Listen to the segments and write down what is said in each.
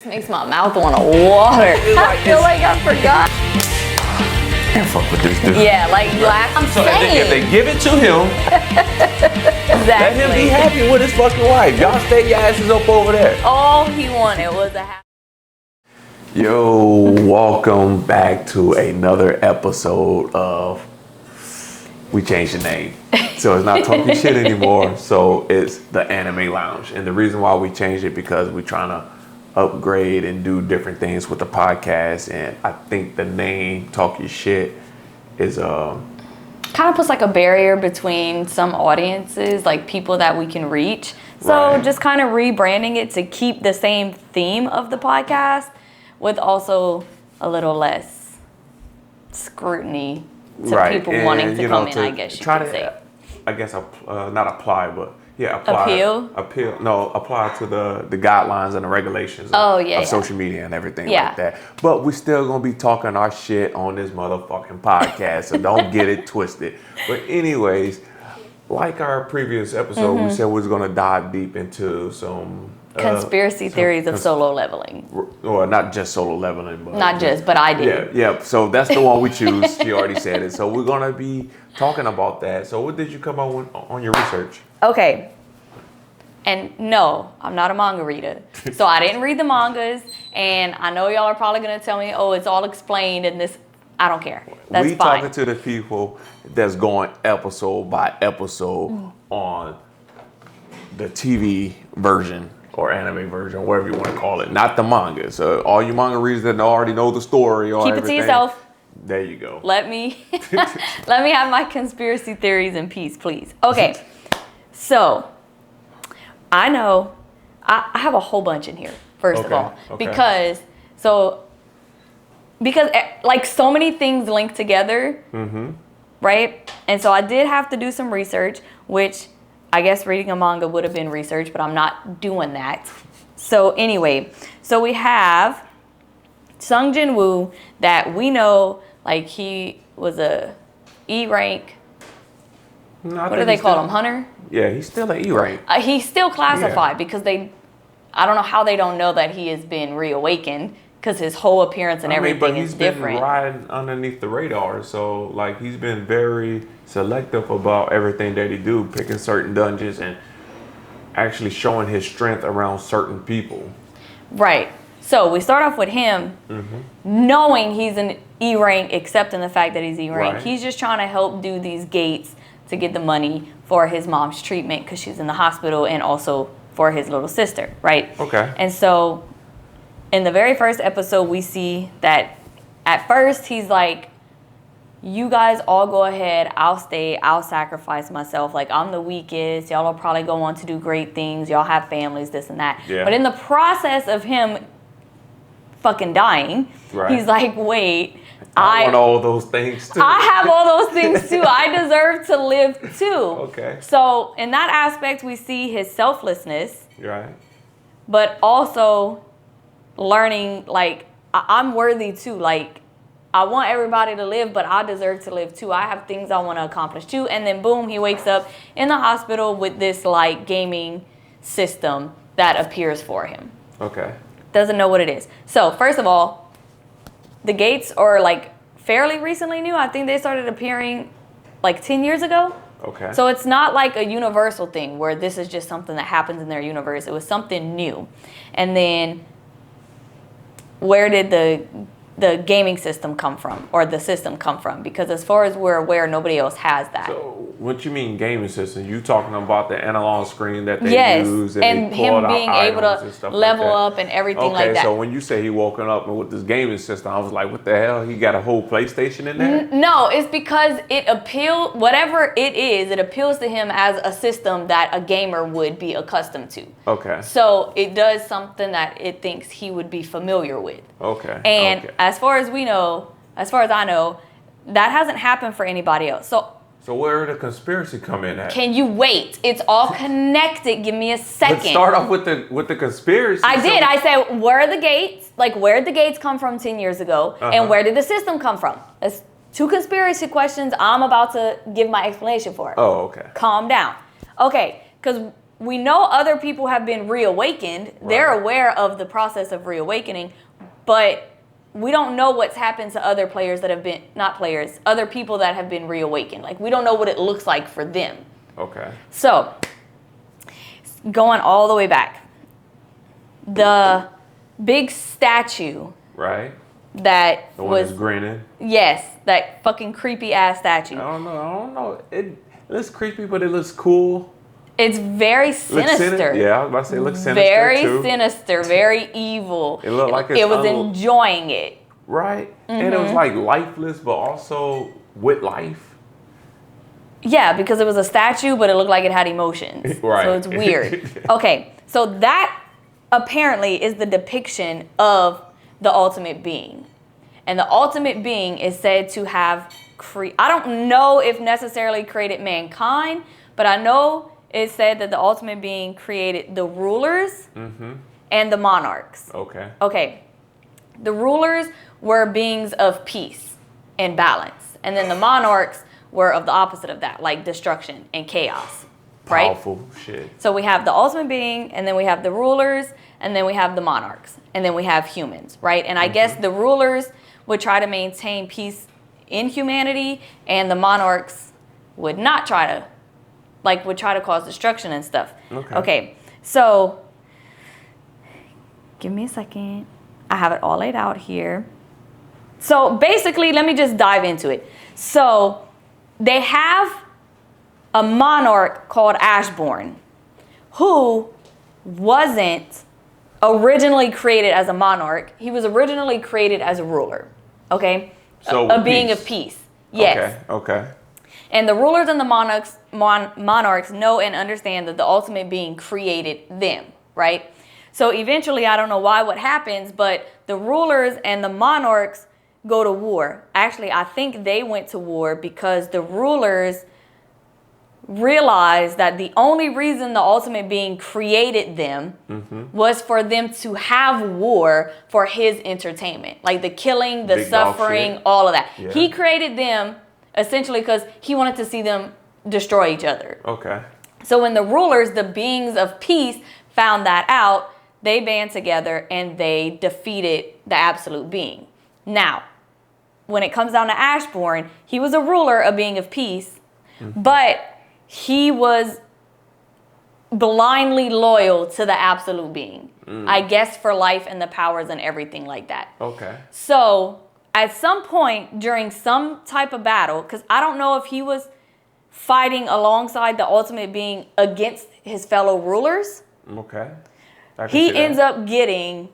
Makes my mouth want to water. I feel like I forgot. Can't fuck with this dude. Yeah, like black. I'm So saying. if they give it to him, Exactly. let him be happy with his fucking wife. Y'all stay your asses up over there. All he wanted was a happy. Yo, welcome back to another episode of We Changed the Name. So it's not talking shit anymore. So it's the Anime Lounge. And the reason why we changed it because we're trying to upgrade and do different things with the podcast. And I think the name Talk Your Shit is Kind of puts like a barrier between some audiences, like people that we can reach. So Right. just kind of rebranding it to keep the same theme of the podcast with also a little less scrutiny to right. people And, wanting to you come know, in, to I guess you try could to, say. I guess not apply, but yeah, apply. Appeal? No, apply to the guidelines and the regulations of social media and everything like that. But we're still gonna be talking our shit on this motherfucking podcast, so don't get it twisted. But anyways, like our previous episode, we said we was gonna dive deep into some Conspiracy theories of solo leveling. Or not just solo leveling, but But I did. Yeah. So that's the one we choose. She already said it. So we're gonna be talking about that. So what did you come up with on your research? Okay. And no, I'm not a manga reader. So I didn't read the mangas. And I know y'all are probably going to tell me, oh, it's all explained in this. I don't care. That's fine. Talking to the people that's going episode by episode on the TV version or anime version, whatever you want to call it. Not the manga. So all you manga readers that already know the story or Keep everything. it to yourself. There you go. Let me have my conspiracy theories in peace, please. Okay. So I know I have a whole bunch in here, first of all. Okay. Because like so many things link together. Right? And so I did have to do some research, which I guess reading a manga would have been research, but I'm not doing that. So anyway, so we have Sungjin that we know, like he was a E rank. No, What do they call him? Hunter? Yeah, he's still an E rank. He's still classified because I don't know how they don't know that he has been reawakened because his whole appearance and everything is different. He's been riding underneath the radar, so like he's been very selective about everything that he do, picking certain dungeons and actually showing his strength around certain people. Right. So we start off with him knowing he's an E rank, accepting the fact that he's E rank. Right. He's just trying to help do these gates to get the money for his mom's treatment because she's in the hospital and also for his little sister, right? Okay. And so in the very first episode, we see that at first he's like, you guys all go ahead, I'll stay, I'll sacrifice myself. Like, I'm the weakest. Y'all will probably go on to do great things. Y'all have families, this and that. Yeah. But in the process of him fucking dying, he's like, wait, I want all those things too. I have all those things too. I deserve to live too. Okay. So in that aspect, we see his selflessness, Right. but also learning, like, I'm worthy too. Like, I want everybody to live, but I deserve to live too. I have things I want to accomplish too. And then boom, he wakes up in the hospital with this like gaming system that appears for him. Okay. Doesn't know what it is. So first of all, the gates are like fairly recently new. I think they started appearing like 10 years ago. Okay. So it's not like a universal thing where this is just something that happens in their universe. It was something new. And then where did the gaming system come from, or the system come from? Because as far as we're aware, nobody else has that. So what you mean gaming system? You talking about the analog screen that they use and they him pull being out able items to and level like up and everything like that. So when you say he woken up with this gaming system, I was like, what the hell? He got a whole PlayStation in there? No, it's because whatever it is, it appeals to him as a system that a gamer would be accustomed to. Okay. So it does something that it thinks he would be familiar with. Okay. And as far as I know, that hasn't happened for anybody else. So where did the conspiracy come in at? Can you wait? It's all connected. Give me a second. Let's start off with the conspiracy. I did. I said, where are the gates? Like, where did the gates come from 10 years ago? And where did the system come from? That's two conspiracy questions I'm about to give my explanation for. Oh, okay. Calm down. Okay, because we know other people have been reawakened. Right. They're aware of the process of reawakening, but we don't know what's happened to other players that have been, not players, other people that have been reawakened. Like, we don't know what it looks like for them. Okay. So, going all the way back, the big statue. Right. That the one was that's grinning. Yes, that fucking creepy ass statue. I don't know. It looks creepy, but it looks cool. It's very sinister. Yeah, I was about to say it looks sinister very too. Sinister, very evil. It looked like it was enjoying it. Right. And it was like lifeless, but also with life. Yeah, because it was a statue, but it looked like it had emotions. Right. So it's weird. Okay, so that apparently is the depiction of the ultimate being. And the ultimate being is said to have I don't know if necessarily created mankind, but I know it said that the ultimate being created the rulers and the monarchs. Okay. Okay. The rulers were beings of peace and balance. And then the monarchs were of the opposite of that, like destruction and chaos. Right? Powerful shit. So we have the ultimate being, and then we have the rulers, and then we have the monarchs, and then we have humans, right? And I guess the rulers would try to maintain peace in humanity, and the monarchs would not try to, would try to cause destruction and stuff. Okay, so give me a second. I have it all laid out here. So basically, let me just dive into it. So they have a monarch called Ashborn, who wasn't originally created as a monarch. He was originally created as a ruler. Okay? So a being of peace. Yes. Okay. And the rulers and the monarchs know and understand that the ultimate being created them, right? So eventually, I don't know what happens, but the rulers and the monarchs go to war. Actually, I think they went to war because the rulers realized that the only reason the ultimate being created them was for them to have war for his entertainment. Like the killing, the Big suffering, all of that. Yeah. He created them essentially because he wanted to see them destroy each other. Okay. So when the rulers, the beings of peace, found that out, they band together and they defeated the absolute being. Now, when it comes down to Ashbourne, he was a ruler, a being of peace, but he was blindly loyal to the absolute being. I guess for life and the powers and everything like that. Okay. So at some point during some type of battle, because I don't know if he was fighting alongside the ultimate being against his fellow rulers. Okay. He ends up getting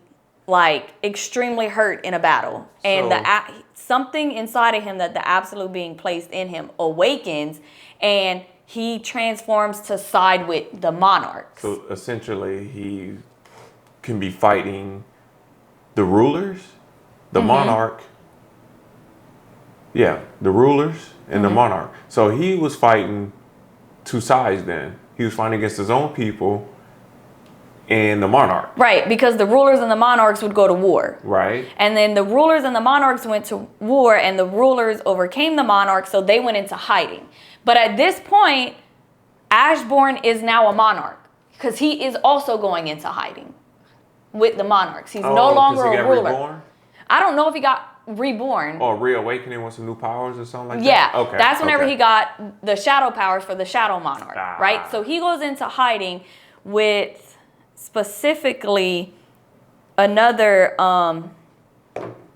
extremely hurt in a battle. And something inside of him that the absolute being placed in him awakens, and he transforms to side with the monarchs. So essentially, he can be fighting the rulers, the monarch. Yeah, the rulers and the monarch. So he was fighting two sides then. He was fighting against his own people and the monarch. Right, because the rulers and the monarchs would go to war. Right. And then the rulers and the monarchs went to war, and the rulers overcame the monarchs, so they went into hiding. But at this point, Ashbourne is now a monarch because he is also going into hiding with the monarchs. He's no longer a ruler. Reborn? I don't know if he got reborn. Or reawakening with some new powers or something like Yeah, that? Okay. that's whenever he got the shadow powers for the shadow monarch, right? So he goes into hiding with specifically another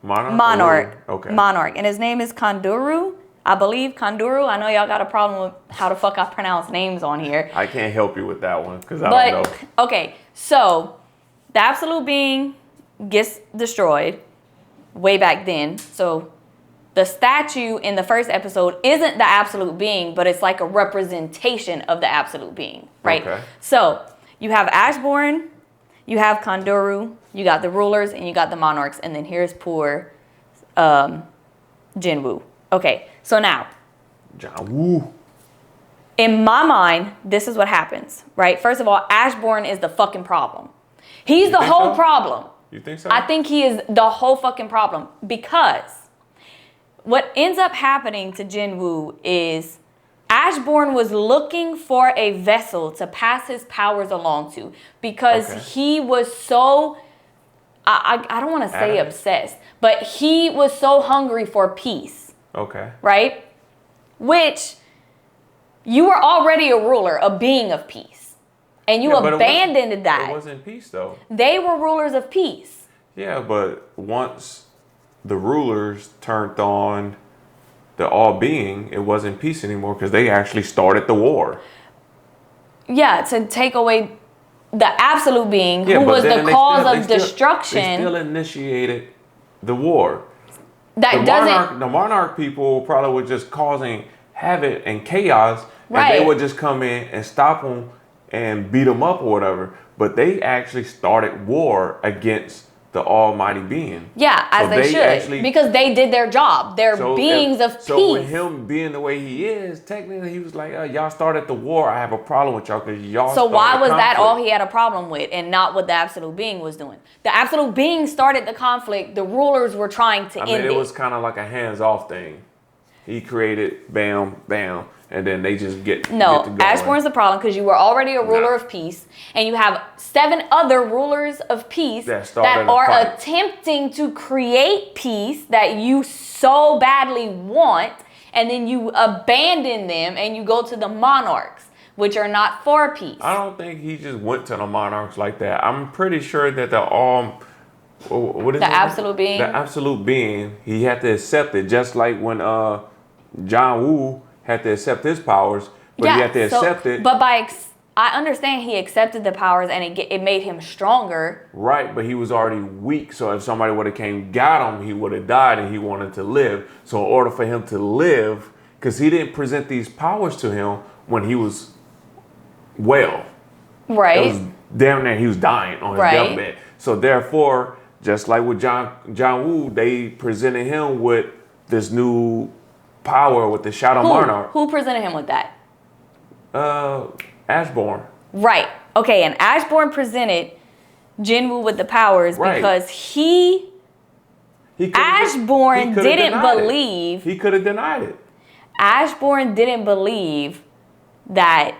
monarch. Okay. Monarch, and his name is Kanduru. I believe Kanduru. I know y'all got a problem with how the fuck I pronounce names on here. I can't help you with that one because I don't know. Okay, so the absolute being gets destroyed way back then. So the statue in the first episode isn't the absolute being, but it's like a representation of the absolute being, right? Okay. So you have Ashbourne, you have Kanduru, you got the rulers, and you got the monarchs, and then here's poor Jinwoo. Okay, so now, Jinwoo. in my mind, this is what happens, right? First of all, Ashbourne is the fucking problem. He's the whole problem. You think so? I think he is the whole fucking problem, because what ends up happening to Jinwoo is Ashborn was looking for a vessel to pass his powers along to because he was so, I don't want to say obsessed, but he was so hungry for peace. Okay. Right? Which you were already a ruler, a being of peace. And you abandoned that. It wasn't peace, though. They were rulers of peace. Yeah, but once the rulers turned on the all-being, it wasn't peace anymore because they actually started the war. Yeah, to take away the absolute being who was the cause of destruction. They still initiated the war. The monarch people probably were just causing havoc and chaos, and they would just come in and stop them and beat them up or whatever. But they actually started war against the almighty being. Yeah, as they should. Because they did their job. They're beings of peace. So with him being the way he is, technically he was like, y'all started the war. I have a problem with y'all because y'all So why was that all he had a problem with and not what the absolute being was doing? The absolute being started the conflict. The rulers were trying to end it. It was kind of like a hands-off thing. He created, bam, bam. And then they just get Ashbourne's the problem because you were already a ruler of peace, and you have 7 other rulers of peace that are attempting to create peace that you so badly want, and then you abandon them and you go to the Monarchs, which are not for peace. I don't think he just went to the Monarchs like that. I'm pretty sure that the absolute being? The absolute being, he had to accept it, just like when Jinwoo had to accept his powers, but he had to accept it. But I understand he accepted the powers and it made him stronger. Right, but he was already weak. So if somebody would have got him, he would have died, and he wanted to live. So in order for him to live, because he didn't present these powers to him when he was well. Right. It was damn near he was dying on his deathbed. So therefore, just like with Jinwoo, they presented him with this new power with the Shadow Monarch. Who presented him with that? Ashborn. Right. Okay, and Ashborn presented Jinwoo with the powers because Ashborn didn't believe. He could have denied it. Ashborn didn't believe that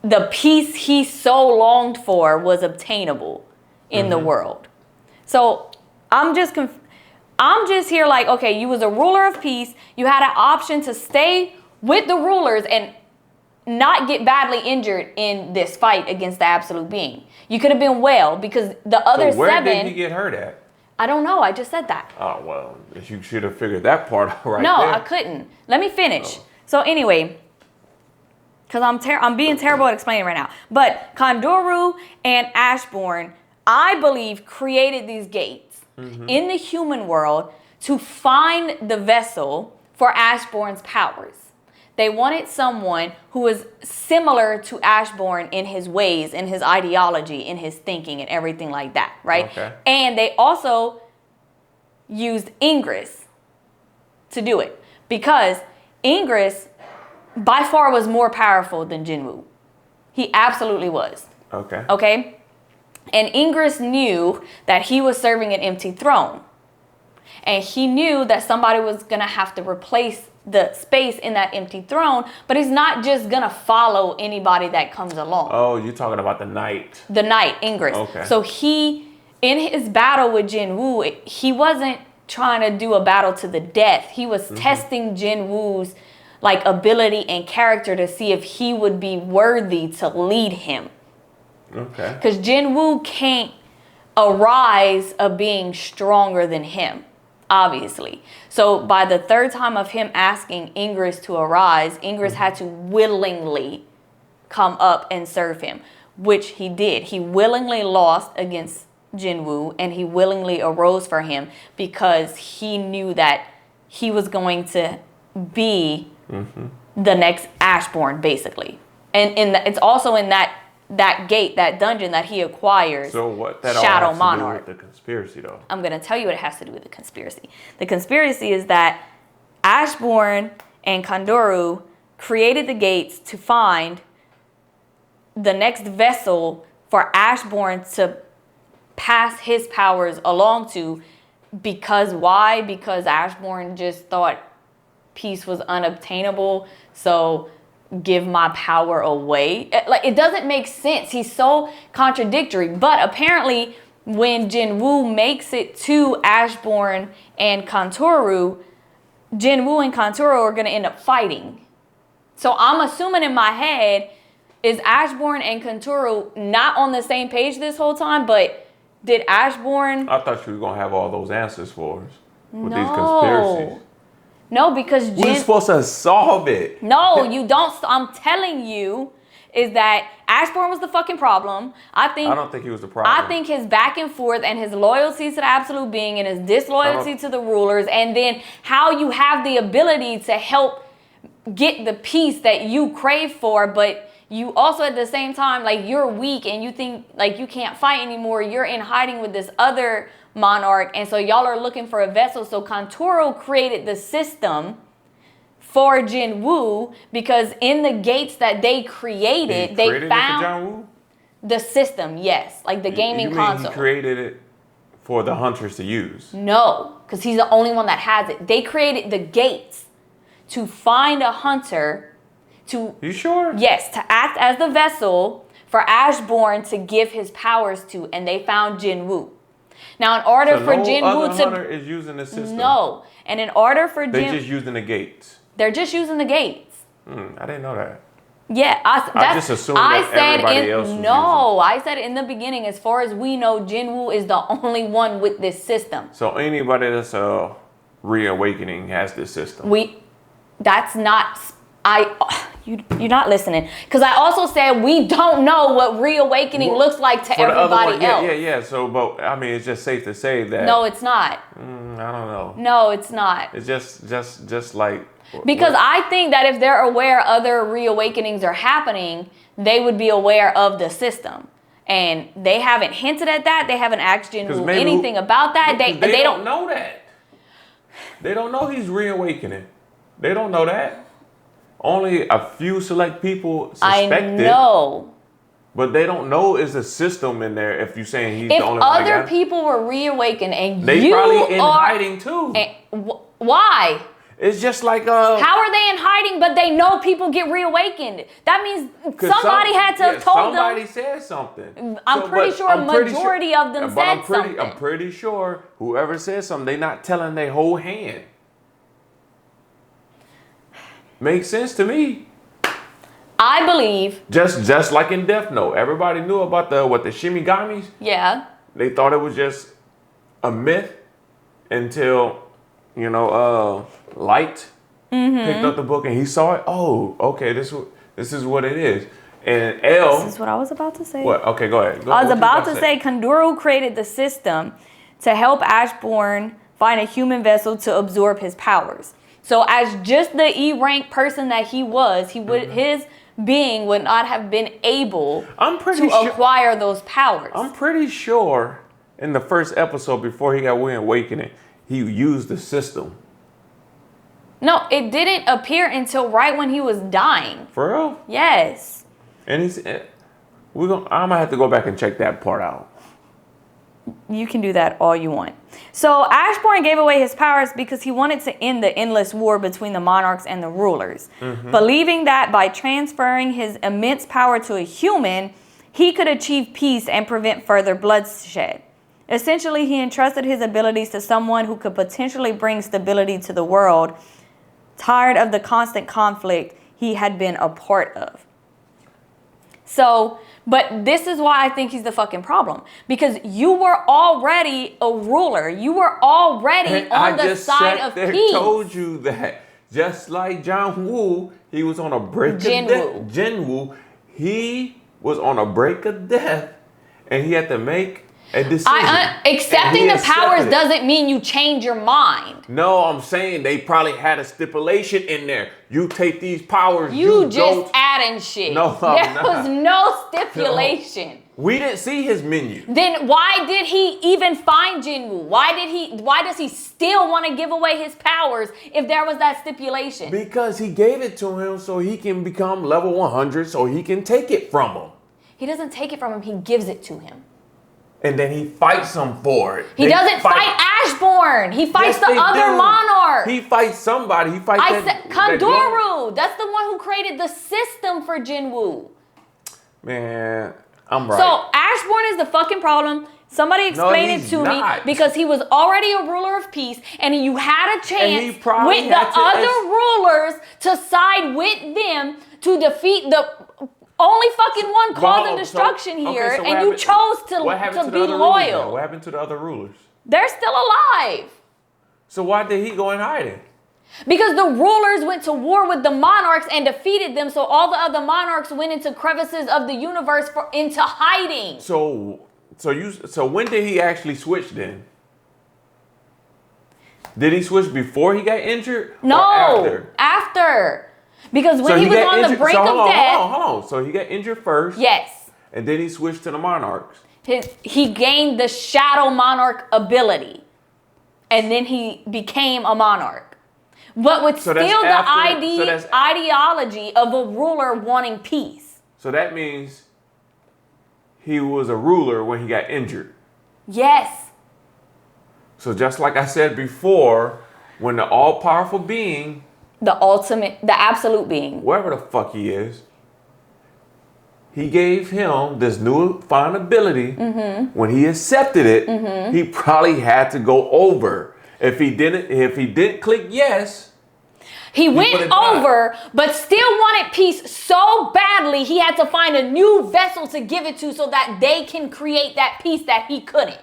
the peace he so longed for was obtainable in the world. So I'm just here like, okay, you was a ruler of peace. You had an option to stay with the rulers and not get badly injured in this fight against the absolute being. You could have been well because the other 7... where did he get hurt at? I don't know. I just said that. Oh, well, you should have figured that part out right No, there. I couldn't. Let me finish. So anyway, because I'm being terrible at explaining right now. But Kondoru and Ashborn, I believe, created these gates in the human world to find the vessel for Ashborn's powers. They wanted someone who was similar to Ashborn in his ways, in his ideology, in his thinking, and everything like that, right? Okay. And they also used Ingress to do it because Ingress by far was more powerful than Jinwoo. He absolutely was. Okay. Okay? And Ingress knew that he was serving an empty throne. And he knew that somebody was going to have to replace the space in that empty throne, but he's not just going to follow anybody that comes along. Oh, you're talking about the knight. The knight, Ingress. Okay. So in his battle with Jinwoo, he wasn't trying to do a battle to the death. He was testing Jinwoo's ability and character to see if he would be worthy to lead him. Okay. Because Jinwoo can't arise of being stronger than him, obviously. So by the 3rd time of him asking Ingress to arise, Ingress had to willingly come up and serve him, which he did. He willingly lost against Jinwoo, and he willingly arose for him because he knew that he was going to be the next Ashborn, basically. And it's also in that gate, that dungeon that he acquires. So what that Shadow all has Monarch. to do with the conspiracy, though? I'm going to tell you what it has to do with the conspiracy. The conspiracy is that Ashborn and Kondoru created the gates to find the next vessel for Ashborn to pass his powers along to. Because why? Because Ashborn just thought peace was unobtainable, so give my power away. Like, it doesn't make sense. He's so contradictory. But apparently, when Jinwoo makes it to Ashborn and Kantoru, Jinwoo and Kantoru are going to end up fighting. So I'm assuming in my head, is Ashborn and Kantoru not on the same page this whole time? But did Ashborn... I thought you were going to have all those answers for us with these conspiracies. No, because we're supposed to solve it. No, you don't. I'm telling you, is that Ashborn was the fucking problem. I don't think he was the problem. I think his back and forth and his loyalty to the absolute being and his disloyalty to the rulers, and then how you have the ability to help get the peace that you crave for, but you also at the same time, like, you're weak and you think like you can't fight anymore. You're in hiding with this other monarch, and so y'all are looking for a vessel. So Kantoru created the system for Jinwoo, because in the gates that they created, they found the system. Yes, like the gaming console. He created it for the hunters to use? No, because he's the only one that has it. They created the gates to find a hunter to... You sure? Yes, to act as the vessel for Ashborn to give his powers to, and they found Jinwoo. Now, in order for Jinwoo to... hunter is using the system? No, and in order for They're just using the gates? They're just using the gates. I didn't know that. Yeah, I just assumed that everybody else was No, I said in the beginning, as far as we know, Jinwoo is the only one with this system. So anybody that's reawakening has this system? That's not... You're not listening. Because I also said we don't know what reawakening looks like to everybody else. Yeah. So, but I mean, it's just safe to say that... No, it's not. I don't know. No, it's not. It's just like... Because I think that if they're aware other reawakenings are happening, they would be aware of the system. And they haven't hinted at that. They haven't asked Jinwoo anything about that. They don't know that. They don't know he's reawakening. They don't know that. Only a few select people suspect it. I know. But they don't know is a system in there if you're saying he's the only one. If other people were reawakened and they probably in hiding too. Why? It's just like how are they in hiding but they know people get reawakened? That means somebody had to have told them. Somebody said something. I'm pretty sure a majority of them said something. I'm pretty sure whoever said something, they're not telling their whole hand. Makes sense to me. I believe. Just like in Death Note, everybody knew about the Shimigamis. Yeah. They thought it was just a myth until, Light picked up the book and he saw it. Oh, okay, this is what it is. And L. This is what I was about to say. What? Okay, go ahead. I was about to say Kantoru created the system to help Ashbourne find a human vessel to absorb his powers. So as just the E-rank person that he was, his being would not have been able to acquire those powers. I'm pretty sure in the first episode before he got reawakening, he used the system. No, it didn't appear until right when he was dying. For real? Yes. And I'm gonna have to go back and check that part out. You can do that all you want. So Ashborn gave away his powers because he wanted to end the endless war between the monarchs and the rulers, believing that by transferring his immense power to a human, he could achieve peace and prevent further bloodshed. Essentially, he entrusted his abilities to someone who could potentially bring stability to the world, tired of the constant conflict he had been a part of. So, but this is why I think he's the fucking problem. Because you were already a ruler. You were already on the side of peace. I told you that. Just like Jinwoo, he was on a break of death. Jinwoo, he was on a break of death. And he had to make a decision. Accepting the powers doesn't mean you change your mind. No, I'm saying they probably had a stipulation in there. You take these powers. You just adding shit. No, there was no stipulation. No. We didn't see his menu. Then why did he even find Jinwoo? Why does he still want to give away his powers if there was that stipulation? Because he gave it to him so he can become level 100 so he can take it from him. He doesn't take it from him, he gives it to him. and then he fights them for it. He doesn't fight Ashborn. He fights the other monarch. He fights somebody. He fights Kondoru. That's the one who created the system for Jinwoo. Man, I'm right. So Ashborn is the fucking problem. Somebody explain it to me, because he was already a ruler of peace, and you had a chance with the other rulers to side with them to defeat the only fucking one causing destruction here, and you chose to be loyal. What happened to the other rulers? They're still alive. So why did he go in hiding? Because the rulers went to war with the monarchs and defeated them, so all the other monarchs went into crevices of the universe into hiding. So when did he actually switch then? Did he switch before he got injured? No, or after. Because when he was on the brink of death. Hold on. So he got injured first. Yes. And then he switched to the monarchs. He gained the shadow monarch ability. And then he became a monarch. But with still the ideology of a ruler wanting peace. So that means he was a ruler when he got injured. Yes. So just like I said before, when the all-powerful being, the absolute being, wherever the fuck he is, he gave him this newfound ability. When he accepted it, he probably had to go over. If he didn't click yes, he went over, but still wanted peace so badly, he had to find a new vessel to give it to so that they can create that peace that he couldn't.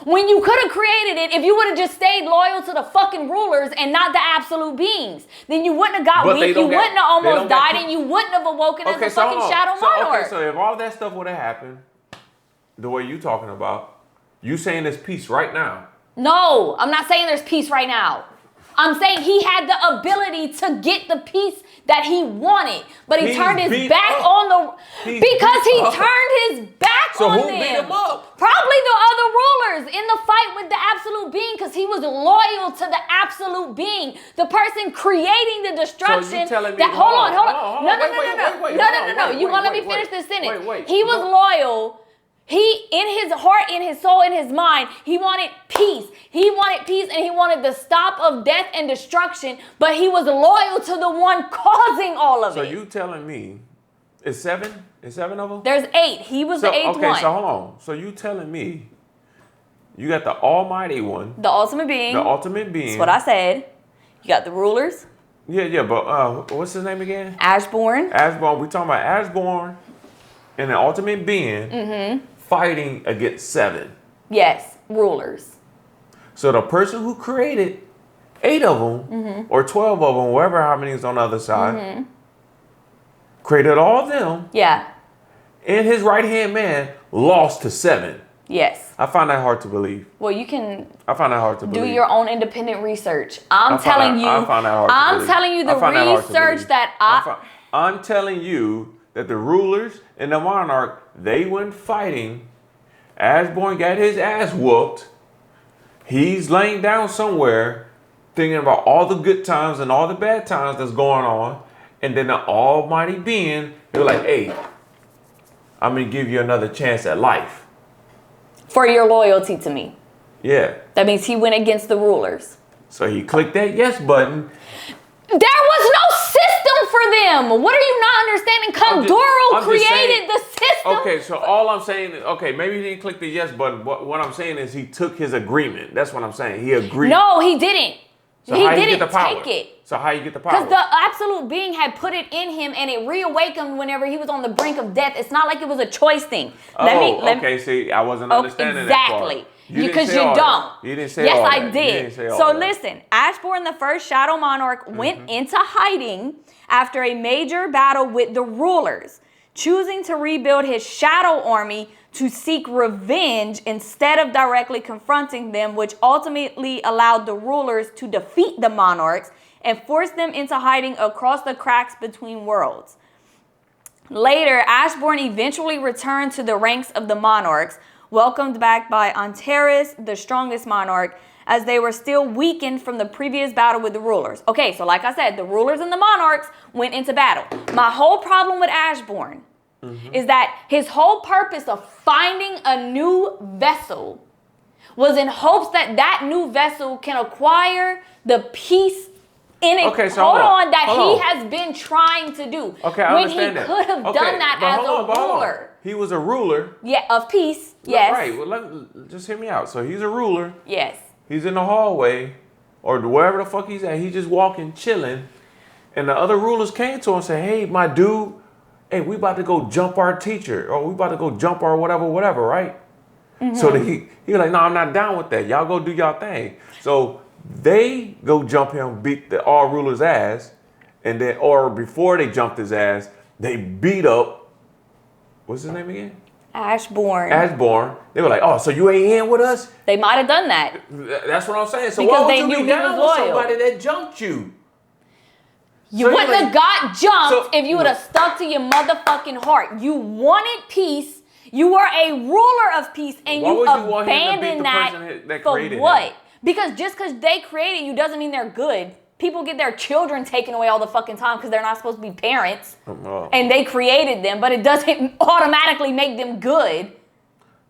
When you could have created it, if you would have just stayed loyal to the fucking rulers and not the absolute beings, then you wouldn't have got weak, you wouldn't have almost died, and you wouldn't have awoken as a fucking shadow monarch. Okay, so if all that stuff would have happened, the way you talking about, you saying there's peace right now. No, I'm not saying there's peace right now. I'm saying he had the ability to get the peace that he wanted, but he turned his back on the... Because he turned his back on them. So who beat him up? Probably the other rulers in the fight with the absolute being, because he was loyal to the absolute being, the person creating the destruction. So you telling me... Hold on. No. You gonna let me finish this sentence? He was loyal. He, in his heart, in his soul, in his mind, he wanted peace. He wanted peace, and he wanted the stop of death and destruction, but he was loyal to the one causing all of it. So you telling me, it's seven? It's 7 of them? There's 8. He was the 8th one. Okay, so hold on. So you telling me, you got the almighty one. The ultimate being. The ultimate being. That's what I said. You got the rulers. Yeah, but what's his name again? Ashborn. We talking about Ashborn and the ultimate being. Fighting against 7. Yes, rulers. So the person who created 8 of them, or 12 of them, whatever how many is on the other side, created all of them. Yeah. And his right-hand man lost to 7. Yes. I find that hard to believe. Well, you can... I find that hard to believe. Do your own independent research. I'm telling you the research that I'm telling you that the rulers and the monarch, they went fighting. Ashbourne got his ass whooped. He's laying down somewhere thinking about all the good times and all the bad times that's going on. And then the almighty being, they're like, hey, I'm going to give you another chance at life. For your loyalty to me. Yeah. That means he went against the rulers. So he clicked that yes button. There was no system for them. What are you not understanding? Kondoru created the system. Okay, so all I'm saying is, okay, maybe he didn't click the yes button. But what I'm saying is he took his agreement. That's what I'm saying. He agreed. No, he didn't. So he didn't take it. So how you get the power? Because the absolute being had put it in him, and it reawakened whenever he was on the brink of death. It's not like it was a choice thing. See, I wasn't understanding that part. Exactly. Because you don't. You didn't say yes, all that. I did. So listen, Ashbourne, the first Shadow Monarch, went into hiding after a major battle with the rulers, choosing to rebuild his shadow army to seek revenge instead of directly confronting them, which ultimately allowed the rulers to defeat the monarchs and force them into hiding across the cracks between worlds. Later, Ashbourne eventually returned to the ranks of the monarchs, welcomed back by Antares, the strongest monarch, as they were still weakened from the previous battle with the rulers. Okay, so like I said, the rulers and the monarchs went into battle. My whole problem with Ashbourne is that his whole purpose of finding a new vessel was in hopes that that new vessel can acquire the peace in it. Okay, so hold on, that hold he has been trying to do. Okay, I understand that. When he could have done that as a ruler. He was a ruler. Yeah, of peace. Yes. Right. Well, just hear me out. So he's a ruler. Yes. He's in the hallway or wherever the fuck he's at. He's just walking, chilling. And the other rulers came to him and said, hey, my dude, hey, we about to go jump our teacher, or we about to go jump our whatever, right? So he was like, no, I'm not down with that. Y'all go do y'all thing. So they go jump him, beat the all rulers' ass, and then, or before they jumped his ass, they beat up, what's his name again? Ashborn. They were like, oh, so you ain't in with us? They might have done that. That's what I'm saying. So because why they would knew you he be down was with loyal. somebody that jumped you? You So wouldn't have got jumped if you would have no. stuck to your motherfucking heart. You wanted peace. You were a ruler of peace, and Why you would you want him to beat abandoned the that person that for created what? him? Because just because they created you doesn't mean they're good. People get their children taken away all the fucking time because they're not supposed to be parents, and they created them, but it doesn't automatically make them good.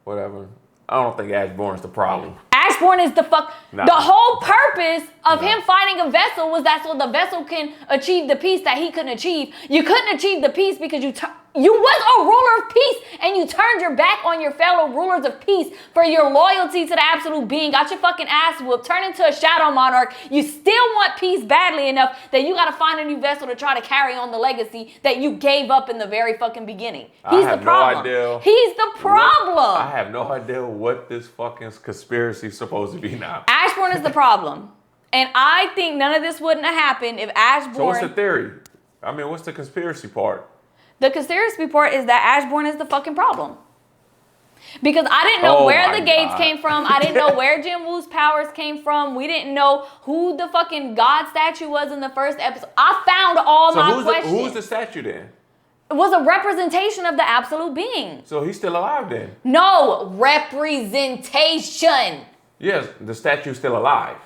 Whatever. I don't think Ashbourne's the problem. Ashborn is the fuck. Nah. The whole purpose of him finding a vessel was that so the vessel can achieve the peace that he couldn't achieve. You couldn't achieve the peace because you was a ruler of peace and you turned your back on your fellow rulers of peace for your loyalty to the absolute being. Got your fucking ass whooped, turned into a shadow monarch. You still want peace badly enough that you got to find a new vessel to try to carry on the legacy that you gave up in the very fucking beginning. He's the problem. No idea. He's the problem. I have no idea what this fucking conspiracy is supposed to be now. Ashborn is the problem. And I think none of this wouldn't have happened if Ashborn... So what's the theory? I mean, what's the conspiracy part? The conspiracy part is that Ashborn is the fucking problem. Because I didn't know where the gates came from. I didn't know where Jinwoo's powers came from. We didn't know who the fucking god statue was in the first episode. I found all my questions. Who's the statue then? It was a representation of the absolute being. So he's still alive then? No, representation. Yes, the statue's still alive.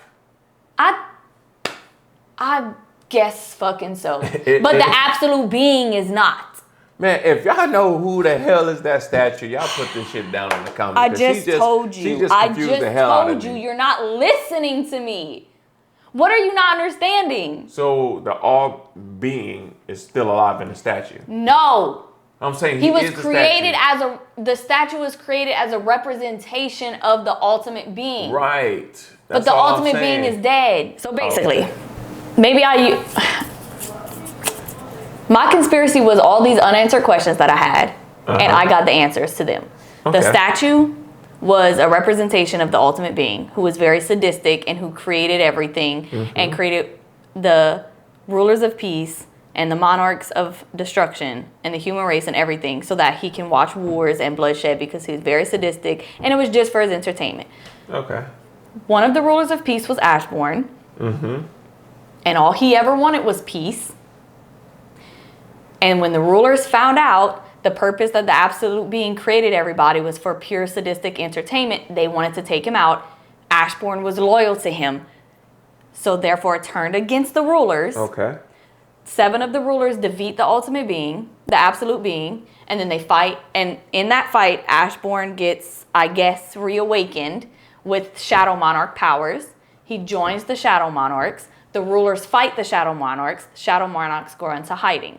I guess fucking so. But the absolute being is not. Man, if y'all know who the hell is that statue, y'all put this shit down in the comments. I just told you. She just confused the hell out of me. You're not listening to me. What are you not understanding? So the all being is still alive in the statue. No. I'm saying he was created the statue was created as a representation of the ultimate being. Right. But the ultimate being is dead. So basically, maybe my conspiracy was all these unanswered questions that I had, and I got the answers to them. Okay. The statue was a representation of the ultimate being who was very sadistic and who created everything and created the rulers of peace and the monarchs of destruction and the human race and everything so that he can watch wars and bloodshed because he was very sadistic and it was just for his entertainment. Okay. One of the rulers of peace was Ashborn. And all he ever wanted was peace. And when the rulers found out the purpose that the absolute being created everybody was for pure sadistic entertainment, they wanted to take him out. Ashborn was loyal to him. So therefore it turned against the rulers. Okay. 7 of the rulers defeat the ultimate being, the absolute being, and then they fight. And in that fight, Ashborn gets, I guess, reawakened with Shadow Monarch powers. He joins the Shadow Monarchs. The rulers fight the Shadow Monarchs. Shadow Monarchs go into hiding.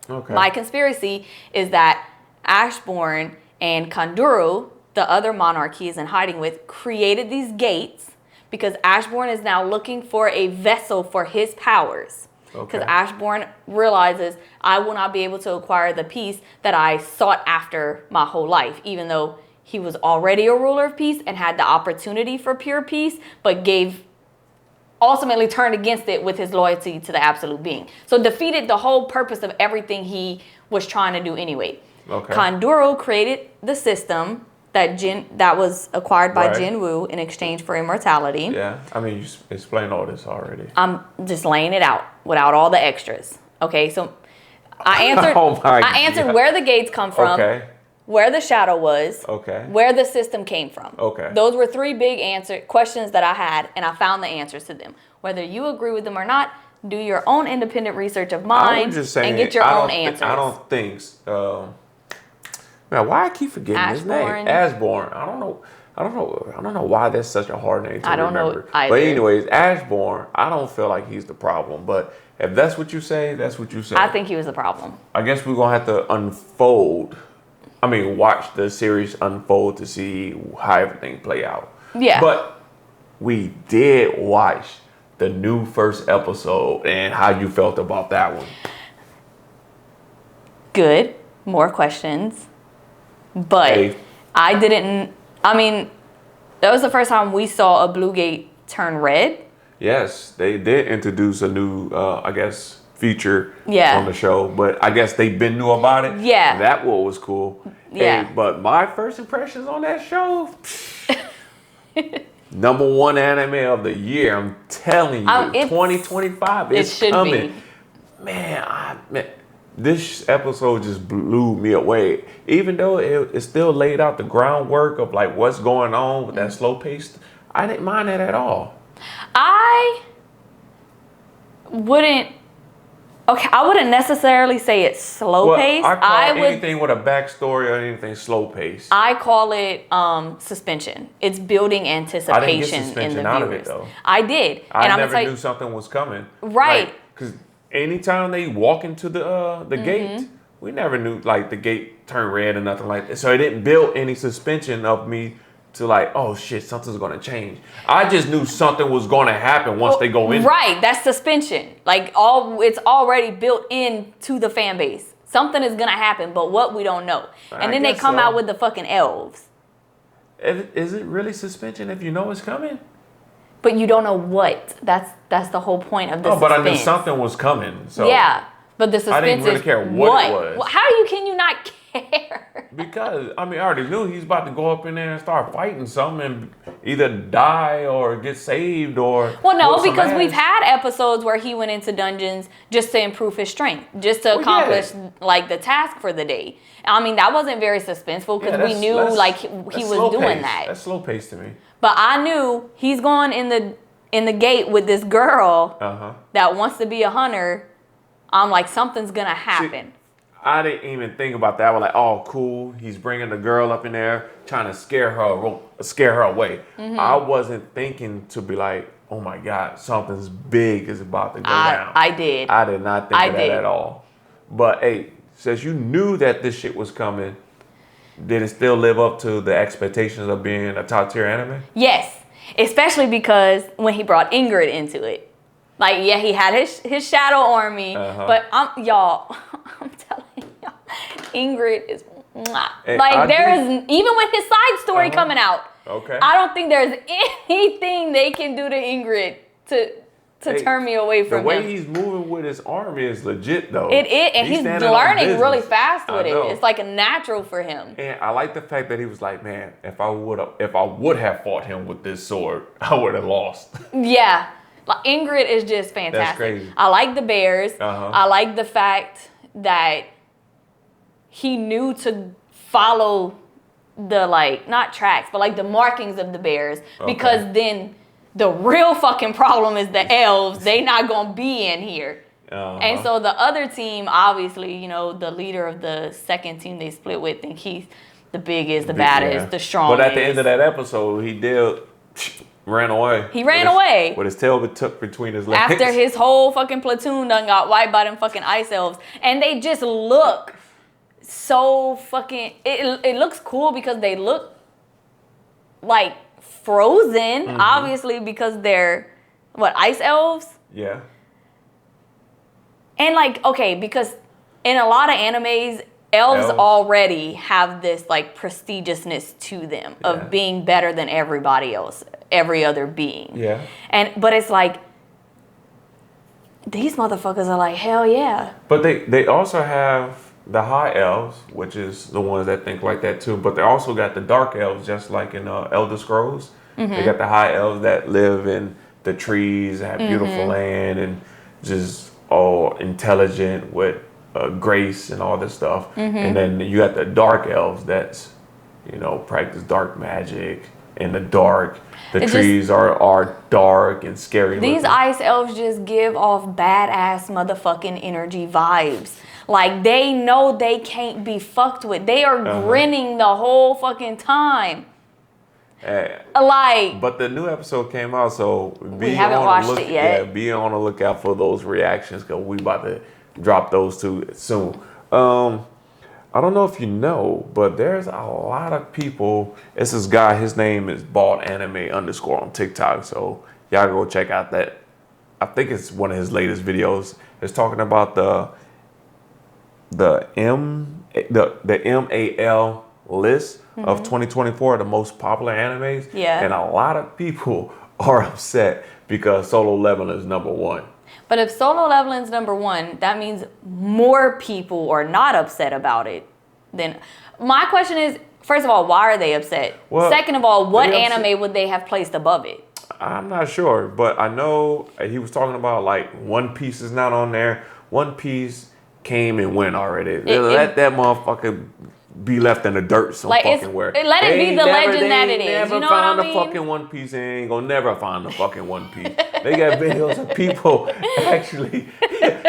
Okay. My conspiracy is that Ashborn and Kanduru, the other monarch he is in hiding with, created these gates because Ashborn is now looking for a vessel for his powers. Because Ashborn realizes I will not be able to acquire the peace that I sought after my whole life, even though he was already a ruler of peace and had the opportunity for pure peace, but ultimately turned against it with his loyalty to the absolute being. So defeated the whole purpose of everything he was trying to do anyway. Okay. Kanduru created the system that was acquired by Jinwoo in exchange for immortality. Yeah, I mean, you explained all this already. I'm just laying it out without all the extras. Okay, so I answered. I answered where the gates come from. Okay. Where the shadow was. Okay. Where the system came from. Okay. Those were 3 big questions that I had, and I found the answers to them. Whether you agree with them or not, do your own independent research of mine and get your own answers. I don't think Man, why I keep forgetting his name? Ashborn. Ashborn. I don't know why that's such a hard name to remember. Know either. But anyways, Ashborn, I don't feel like he's the problem. But if that's what you say, that's what you say. I think he was the problem. I guess we're gonna have to watch the series unfold to see how everything play out. Yeah. But we did watch the new first episode, and how you felt about that one. Good. More questions. But that was the first time we saw a blue gate turn red. Yes, they did introduce a new, feature on the show. But I guess they been knew about it. Yeah. That one was cool. Yeah. Hey, but my first impressions on that show, #1 anime of the year. I'm telling you, 2025 is coming. Man, this episode just blew me away. Even though it still laid out the groundwork of like what's going on with that slow pace, I didn't mind that at all. I wouldn't necessarily say it's slow paced. I call anything with a backstory or anything slow paced. I call it suspension. It's building anticipation. I didn't get suspension out of it though. I did. I never knew something was coming. Right. Because anytime they walk into the gate, we never knew like the gate turned red or nothing like that. So it didn't build any suspension of me to like, oh shit, something's gonna change. I just knew something was gonna happen once they go in. Right, that's suspension. Like it's already built into the fan base. Something is gonna happen, but what we don't know. And then they come out with the fucking elves. Is it really suspension if you know it's coming? But you don't know what. That's the whole point of the suspense. But I knew something was coming. So yeah, but the suspense I didn't really care what it was. Well, how can you not care? Because I already knew he's about to go up in there and start fighting something and either die or get saved or. Well, no, because we've had episodes where he went into dungeons just to improve his strength, just to accomplish like the task for the day. I mean, that wasn't very suspenseful because we knew like he was doing that. That's slow pace to me. But I knew he's going in the gate with this girl that wants to be a hunter. I'm like, something's gonna happen. See, I didn't even think about that. I was like, oh, cool. He's bringing the girl up in there, trying to scare her away. I wasn't thinking to be like, oh my God, something's big is about to go down. I did. I did not think of that at all. But hey, since you knew that this shit was coming, did it still live up to the expectations of being a top tier anime? Yes, especially because when he brought Ingrid into it. Like, yeah, he had his shadow army, but I'm telling y'all, Ingrid is like even with his side story coming out. Okay. I don't think there's anything they can do to Ingrid to turn me away from him. The way he's moving with his army is legit though. It is, and he's learning really fast with it. It's like a natural for him. And I like the fact that he was like, man, if I would have fought him with this sword, I would have lost. Yeah. Like, Ingrid is just fantastic. That's crazy. I like the bears. I like the fact that he knew to follow the not tracks, but the markings of the bears, because then the real fucking problem is the elves. They not gonna be in here. And so the other team, obviously, the leader of the second team they split with, think he's the biggest, the baddest, the strongest. But at the end of that episode, he ran away. He ran away. With his tail tucked between his legs. After his whole fucking platoon done got wiped by them fucking ice elves. And they just look so fucking... It looks cool because they look like frozen. Obviously because they're, ice elves? Yeah. And because in a lot of animes, elves already have this prestigiousness to them of being better than everybody else, every other being. Yeah. But it's these motherfuckers are hell yeah. But they also have the high elves, which is the ones that think like that too. But they also got the dark elves, just like in Elder Scrolls. They got the high elves that live in the trees, have beautiful land, and just all intelligent with grace and all this stuff. And then you got the dark elves that's, practice dark magic in the dark. The trees are dark and scary. These ice elves just give off badass motherfucking energy vibes. Like, they know they can't be fucked with. They are grinning the whole fucking time. Like, but the new episode came out, so we haven't watched it yet. Yeah, be on the lookout for those reactions because we about to drop those too soon. I don't know if you know, but there's a lot of people. It's this guy. His name is _anime on TikTok. So y'all go check out that. I think it's one of his latest videos. It's talking about the MAL list of 2024, the most popular animes. Yeah. And a lot of people are upset because Solo Leveling is #1. But if Solo Leveling is #1, that means more people are not upset about it. Then my question is, first of all, why are they upset? Well, second of all, what anime would they have placed above it? I'm not sure, but I know he was talking about like One Piece is not on there. One Piece came and went already. Let that motherfucker be left in the dirt some like fucking where. Let it be the legend that it is. Never You know found what I mean? the fucking One Piece. They ain't gonna never find the fucking One Piece. They got videos of people actually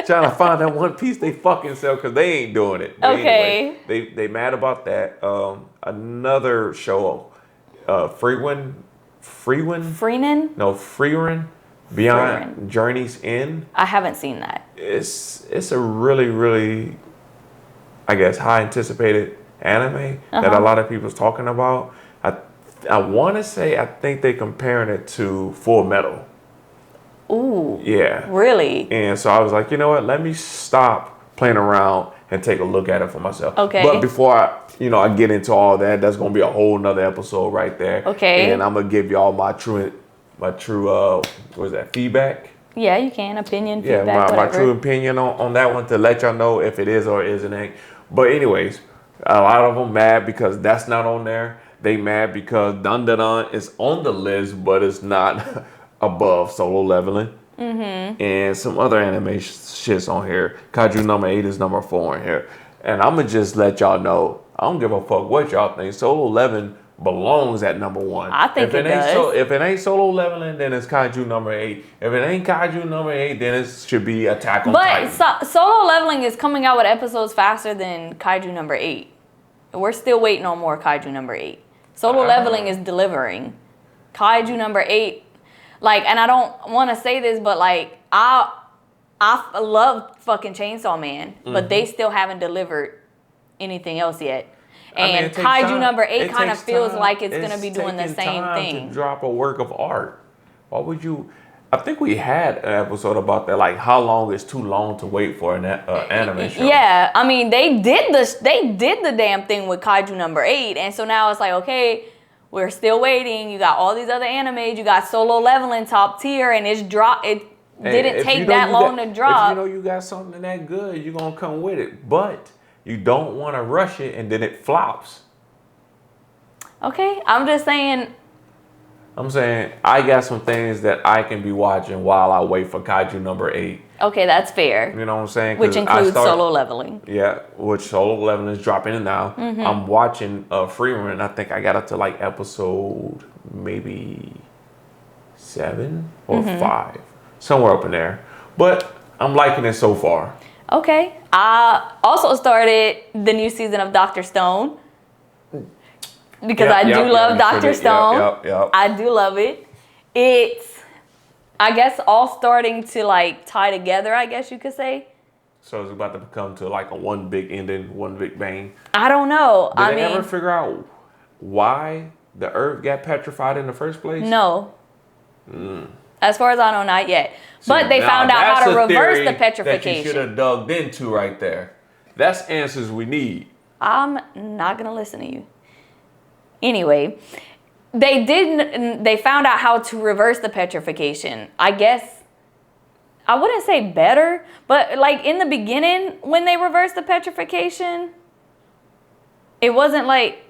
trying to find that One Piece they fucking sell because they ain't doing it. But okay. Anyway, they mad about that. Another show, Freewin. No, Freewin. Beyond Journey's End. I haven't seen that. It's a really, really, I guess, high anticipated anime that a lot of people's talking about. I want to say I think they're comparing it to Full Metal. Ooh. Yeah. Really? And so I was like, you know what? Let me stop playing around and take a look at it for myself. Okay. But before I get into all that, that's gonna be a whole nother episode right there. Okay. And I'm gonna give y'all my true what is that, feedback? Yeah, you can. Opinion, Yeah, feedback, my true opinion on that one to let y'all know if it is or isn't. But anyways, a lot of them mad because that's not on there. They mad because Dun Dun Dun is on the list, but it's not above Solo Leveling. And some other anime shit's on here. Kaiju #8 is #4 in here. And I'm going to just let y'all know, I don't give a fuck what y'all think. Solo Leveling belongs at #1. I think it does. If it ain't Solo Leveling, then it's Kaiju #8. If it ain't Kaiju #8, then it should be Attack on Titan. But Solo Leveling is coming out with episodes faster than Kaiju #8. We're still waiting on more Kaiju #8. Solo Leveling is delivering. Kaiju #8, like, and I don't want to say this, but like, I love fucking Chainsaw Man, but they still haven't delivered anything else yet. And Kaiju #8 kind of feels like it's going to be doing the same thing. To drop a work of art. Why would you? I think we had an episode about that, like how long is too long to wait for an anime show. Yeah, I mean they did the damn thing with Kaiju #8, and so now it's like, okay, we're still waiting. You got all these other animes. You got Solo Leveling top tier, and it didn't take that long to drop. If you know you got something that good, you're gonna come with it, but you don't want to rush it and then it flops. Okay, I'm just saying. I got some things that I can be watching while I wait for Kaiju #8. Okay, that's fair. You know what I'm saying? Which includes Solo Leveling. Yeah, which Solo Leveling is dropping in now. I'm watching Freewin. I think I got up to like episode maybe 7 or 5. Somewhere up in there. But I'm liking it so far. Okay. I also started the new season of Dr. Stone. Because I do love Dr. Stone. I do love it. It's, I guess, all starting to like tie together, I guess you could say. So it's about to come to like a one big ending, one big bang. I don't know. Did they ever figure out why the earth got petrified in the first place? No. As far as I know, not yet. But they found out how to reverse the petrification. That you should have dug into right there. That's answers we need. I'm not going to listen to you. Anyway, they found out how to reverse the petrification. I guess, I wouldn't say better, but like in the beginning when they reversed the petrification, it wasn't like,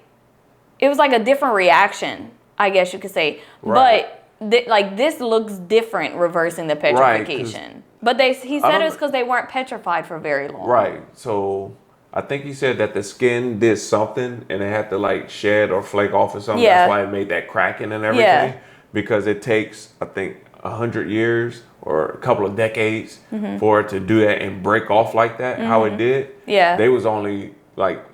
it was like a different reaction, I guess you could say. Right. But like this looks different reversing the petrification. Right, but he said it's because they weren't petrified for very long. Right. So I think he said that the skin did something and it had to like shed or flake off or something. Yeah. That's why it made that cracking and everything. Yeah. Because it takes, I think, 100 years or a couple of decades for it to do that and break off like that, how it did. Yeah. They was only like,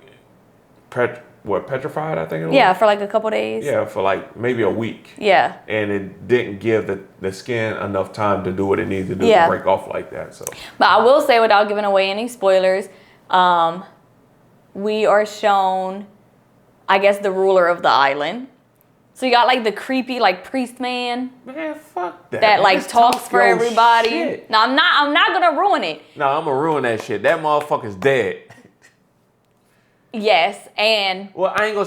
petrified, I think it was? Yeah, for like a couple days. Yeah, for like maybe a week. Yeah. And it didn't give the skin enough time to do what it needs to do Yeah. to break off like that. So. But I will say, without giving away any spoilers, we are shown, I guess, the ruler of the island. So you got like the creepy like priest man. Man, fuck that. That like Just talks talk for your everybody. shit. No, I'm not gonna ruin it. No, I'm gonna ruin that shit. That motherfucker's dead. Yes, and Well, I ain't gonna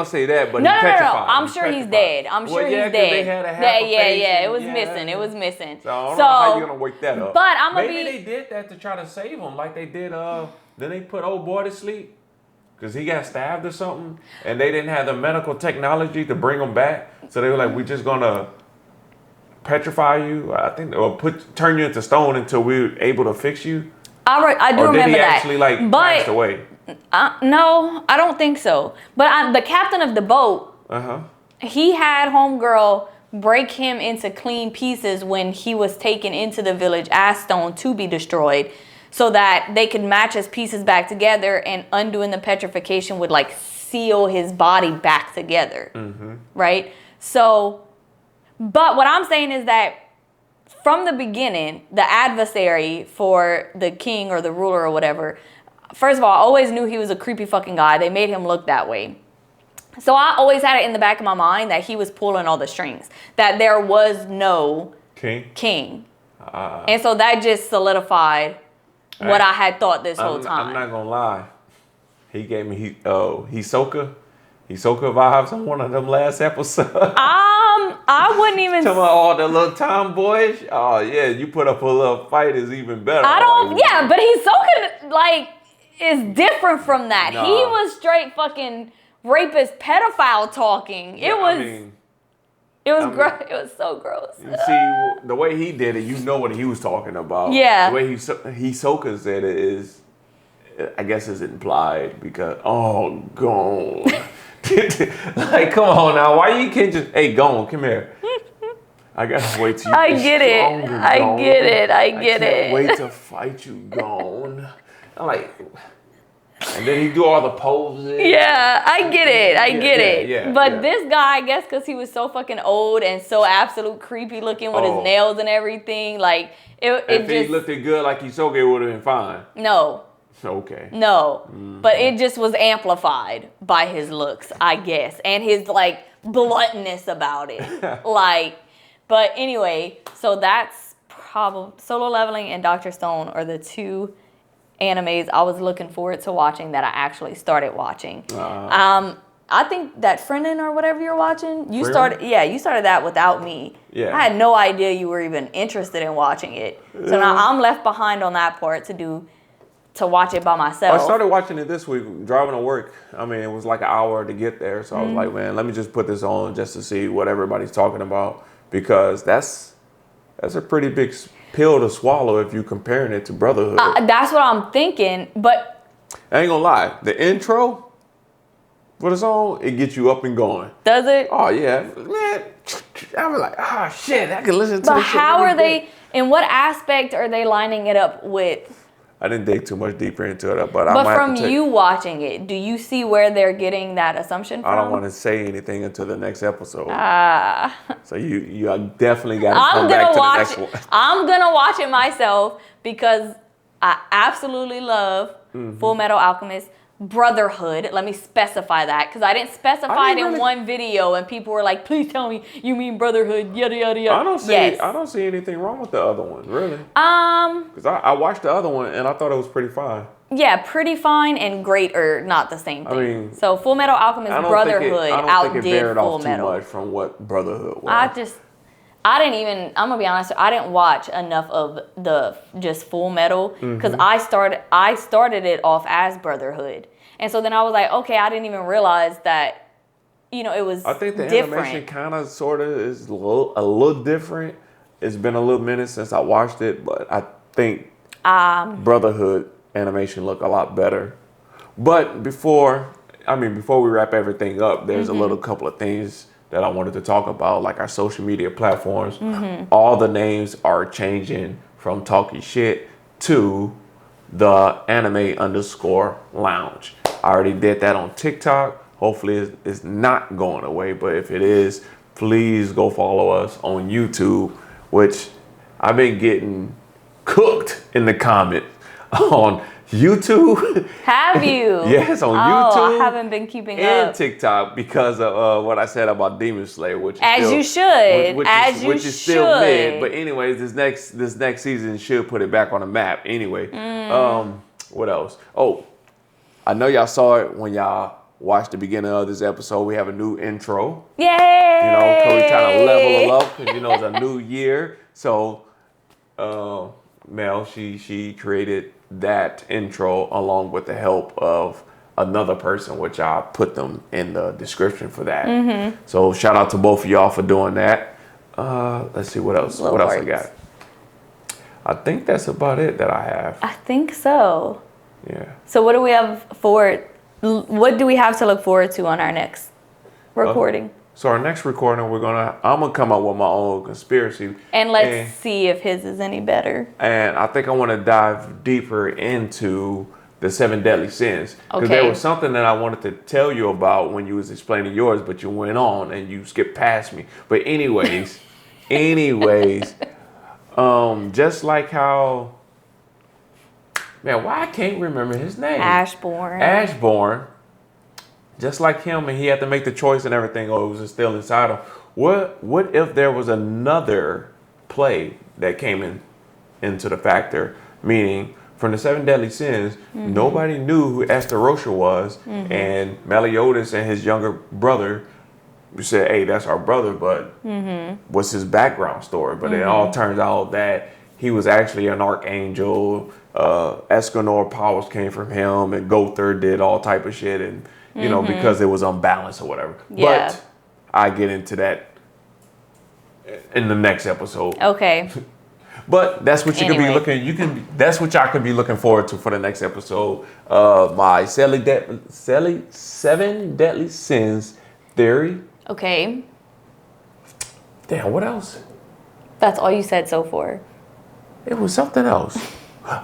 say that, but no, he's petrified. I'm sure he's dead. I'm sure yeah, he's 'cause dead. They had a half a face It was and- missing. It was missing. So I don't know how you gonna wake that up. But I'm gonna Maybe they did that to try to save him, like they did. Then they put old boy to sleep because he got stabbed or something, and they didn't have the medical technology to bring him back. So they were like, "We're just gonna petrify you. I think, or turn you into stone until we're able to fix you." I do or did remember he that. actually like But passed away? no, I don't think so. But the captain of the boat, he had homegirl break him into clean pieces when he was taken into the village Ashstone to be destroyed, so that they could match his pieces back together, and undoing the petrification would like seal his body back together. Right? So, but what I'm saying is that from the beginning, the adversary for the king or the ruler or whatever, first of all, I always knew he was a creepy fucking guy. They made him look that way. So I always had it in the back of my mind that he was pulling all the strings, that there was no king. And so that just solidified what I had thought this whole time. I'm not gonna lie. He gave me Hisoka vibes on one of them last episodes. I wouldn't even. Talking about all the little tomboyish. Oh yeah, you put up a little fight is even better. I don't. Yeah, but Hisoka like is different from that. Nah. He was straight fucking rapist, pedophile talking. Yeah, It was gross. It was so gross. You see, the way he did it, you know what he was talking about. Yeah. The way Hisoka said it is, I guess, is implied because gone. Like, come on now, why you can't just gone, come here. I gotta wait till you I get it. I get it. Can't wait to fight you, gone. I'm like, and then he do all the poses. Yeah, I get it. Yeah, but this guy, I guess, because he was so fucking old and so absolute creepy looking with his nails and everything, like if he looked good like Hisoka, it would have been fine. No. Okay. No, but it just was amplified by his looks, I guess, and his like bluntness about it. Like, but anyway, so that's probably Solo Leveling and Dr. Stone are the two animes I was looking forward to watching that I actually started watching. I think that Freewin or whatever you're watching, you started that without me. Yeah. I had no idea you were even interested in watching it. So now I'm left behind on that part to watch it by myself. I started watching it this week, driving to work. I mean, it was like an hour to get there. So I was like, man, let me just put this on just to see what everybody's talking about. Because that's a pretty big pill to swallow if you're comparing it to Brotherhood. That's what I'm thinking, but I ain't gonna lie. The intro for the song, it gets you up and going. Does it? Oh, yeah. Man, I was like, shit, I can listen to but this shit. But how are they, in what aspect are they lining it up with? I didn't dig too much deeper into it, but from you watching it, do you see where they're getting that assumption from? I don't want to say anything until the next episode. So you definitely got to come back to the next one. I'm gonna watch it myself because I absolutely love Full Metal Alchemist Brotherhood. Let me specify that because I didn't specify it in one video, and people were like, "Please tell me you mean Brotherhood." Yada yada yada. I don't see anything wrong with the other one, really. Because I watched the other one and I thought it was pretty fine. Yeah, pretty fine and great are not the same thing. I mean, so Full Metal Alchemist Brotherhood outdid Full Metal. Too much from what Brotherhood was. I'm gonna be honest, I didn't watch enough of the just Full Metal because I started it off as Brotherhood. And so then I was like, okay, I didn't even realize that, it was different. I think the animation kind of sort of is a little different. It's been a little minute since I watched it, but I think Brotherhood animation look a lot better. But before we wrap everything up, there's a little couple of things that I wanted to talk about, like our social media platforms. All the names are changing from Talking Shit to the anime_lounge. I already did that on TikTok. Hopefully it's not going away, but if it is, please go follow us on YouTube, which I've been getting cooked in the comments on YouTube. Have you? Yes, on I YouTube. haven't been keeping and up. TikTok because of what I said about Demon Slayer, which is As still, you should. which is still mid. But anyways, this next season should put it back on the map. Anyway, what else? Oh, I know y'all saw it when y'all watched the beginning of this episode. We have a new intro. Yay! You know, cause we trying to level it up because it's a new year. So, Mel, she created that intro along with the help of another person, which I put them in the description for that. So shout out to both of y'all for doing that. Let's see what else. What else I got? I think that's about it that I have. I think so. Yeah. So what do we have what do we have to look forward to on our next recording? So our next recording, I'm gonna come up with my own conspiracy. And let's see if his is any better. And I think I want to dive deeper into the 7 deadly sins. Because there was something that I wanted to tell you about when you was explaining yours, but you went on and you skipped past me. But anyways, just like how, man, why I can't remember his name? Ashborn. Just like him, and he had to make the choice and everything, or it was still inside him. What if there was another play that came into the factor? Meaning, from the 7 deadly sins, nobody knew who Astarosia was, and Meliodas and his younger brother said, "Hey, that's our brother," but what's his background story? But it all turns out that he was actually an archangel. Escanor powers came from him, and Gother did all type of shit, and because it was unbalanced or whatever. Yeah. But I get into that in the next episode. Okay. But that's what you could be looking. That's what y'all could be looking forward to for the next episode of my 7 deadly sins theory. Okay. Damn, what else? That's all you said so far. It was something else.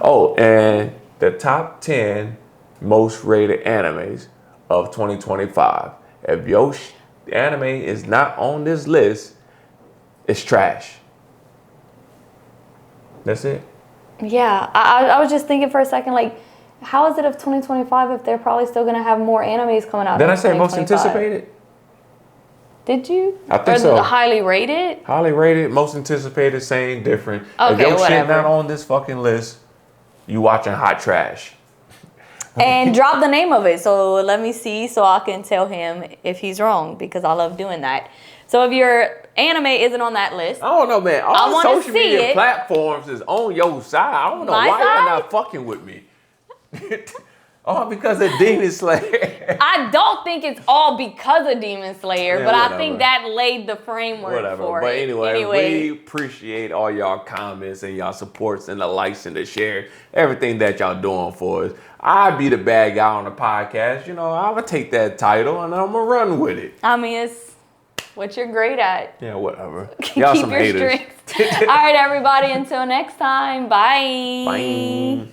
Oh, and the top 10 most rated animes of 2025. If your anime is not on this list, it's trash. That's it. Yeah, I was just thinking for a second, like, how is it of 2025 if they're probably still going to have more animes coming out? Did I say most anticipated? Did you? I think so. Highly rated? Highly rated, most anticipated, same, different. Okay, if your whatever. shit not on this fucking list, you watching hot trash. And drop the name of it. So let me see so I can tell him if he's wrong, because I love doing that. So if your anime isn't on that list, I don't know, man. All the wanna social see media it. platforms is on your side. I don't know My why y'all side? not fucking with me. All because of Demon Slayer. I don't think it's all because of Demon Slayer, Yeah, but whatever. I think that laid the framework for But it. anyway, we appreciate all y'all comments and y'all supports and the likes and the share, everything that y'all doing for us. I be the bad guy on the podcast. I'm going to take that title and I'm going to run with it. I mean, it's what you're great at. Yeah, whatever. Keep Y'all your some haters. strength. All right, everybody, until next time, bye. Bye.